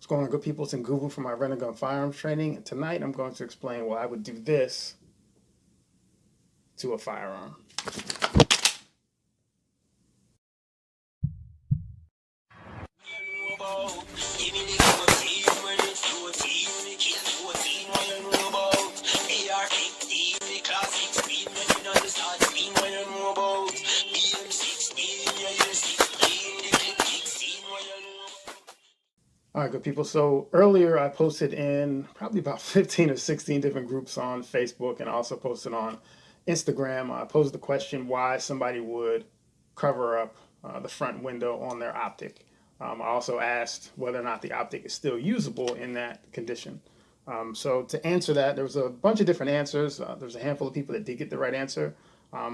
What's going on, good people? It's in Google for my rent-a-gun firearms training. And tonight I'm going to explain why I would do this to a firearm. All right, good people. So earlier I posted in probably about 15 or 16 different groups on Facebook, and I also posted on Instagram. I posed the question why somebody would cover up the front window on their optic. I also asked whether or not the optic is still usable in that condition. So to answer that, there was a bunch of different answers. There's a handful of people that did get the right answer.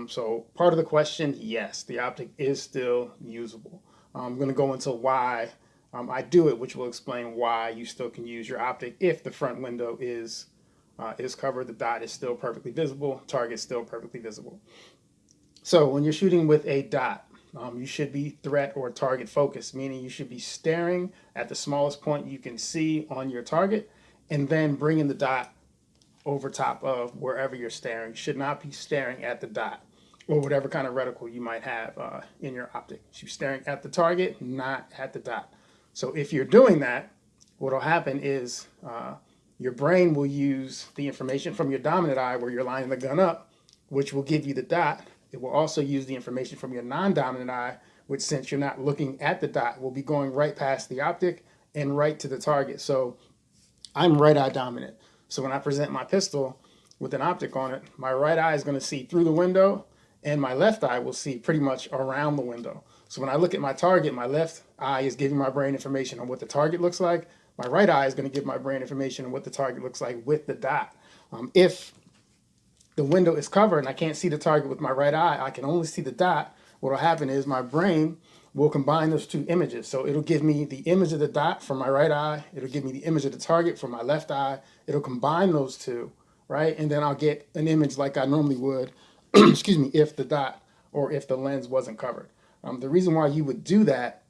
So part of the question, yes, the optic is still usable. I'm going to go into why I do it, which will explain why you still can use your optic if the front window is covered, the dot is still perfectly visible, target still perfectly visible. So when you're shooting with a dot, you should be threat or target focused, meaning you should be staring at the smallest point you can see on your target and then bringing the dot over top of wherever you're staring. You should not be staring at the dot or whatever kind of reticle you might have in your optic. You should be staring at the target, not at the dot. So if you're doing that, what will happen is your brain will use the information from your dominant eye where you're lining the gun up, which will give you the dot. It will also use the information from your non-dominant eye, which, since you're not looking at the dot, will be going right past the optic and right to the target. So I'm right eye dominant. So when I present my pistol with an optic on it, my right eye is going to see through the window and my left eye will see pretty much around the window. So when I look at my target, my left eye is giving my brain information on what the target looks like. My right eye is going to give my brain information on what the target looks like with the dot. If the window is covered and I can't see the target with my right eye, I can only see the dot. What will happen is my brain will combine those two images. So it'll give me the image of the dot from my right eye. It'll give me the image of the target from my left eye. It'll combine those two, right? And then I'll get an image like I normally would, excuse me, if the dot or if the lens wasn't covered. The reason why you would do that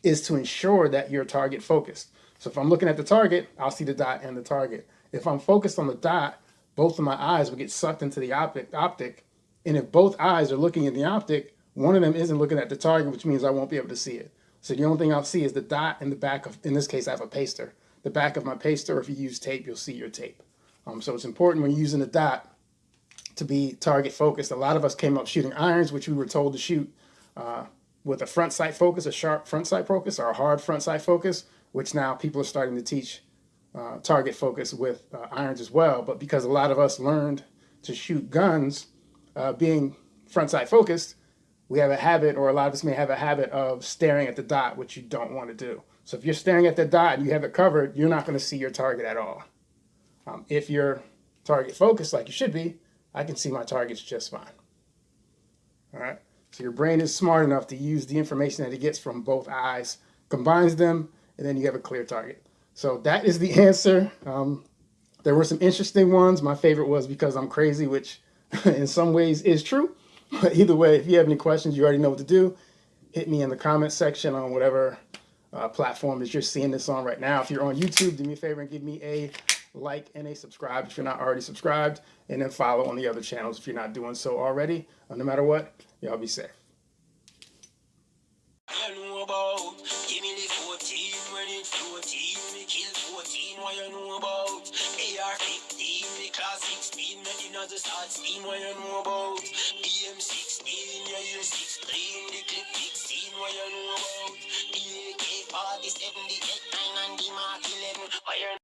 is to ensure that you're target focused. So if I'm looking at the target, I'll see the dot and the target. If I'm focused on the dot, both of my eyes will get sucked into the optic. And if both eyes are looking at the optic, one of them isn't looking at the target, which means I won't be able to see it. So the only thing I'll see is the dot in the back of, in this case, I have a paster. The back of my paster, or if you use tape, you'll see your tape. So it's important when you're using the dot to be target focused. A lot of us came up shooting irons, which we were told to shoot with a front sight focus, a sharp front sight focus, or a hard front sight focus, which now people are starting to teach target focus with irons as well. But because a lot of us learned to shoot guns being front sight focused, we have a habit, or a lot of us may have a habit of staring at the dot, which you don't want to do. So if you're staring at the dot and you have it covered, you're not going to see your target at all. If you're target focused like you should be, I can see my targets just fine. All right. So your brain is smart enough to use the information that it gets from both eyes, combines them, and then you have a clear target. So that is the answer. There were some interesting ones. My favorite was because I'm crazy, which in some ways is true. But either way, if you have any questions, you already know what to do. Hit me in the comment section on whatever platform that you're seeing this on right now. If you're on YouTube, do me a favor and give me a like and a subscribe if you're not already subscribed, and then follow on the other channels if you're not doing so already. No matter what, y'all be safe. Give me the 14 when it's 14, we kill 14, what you know about? AR-15, the class 16, making us the start steam, what you know about? BM-16, yeah, you're 16, the clip 16, what you know about? AK-47, the 9 and the Mark 11, what you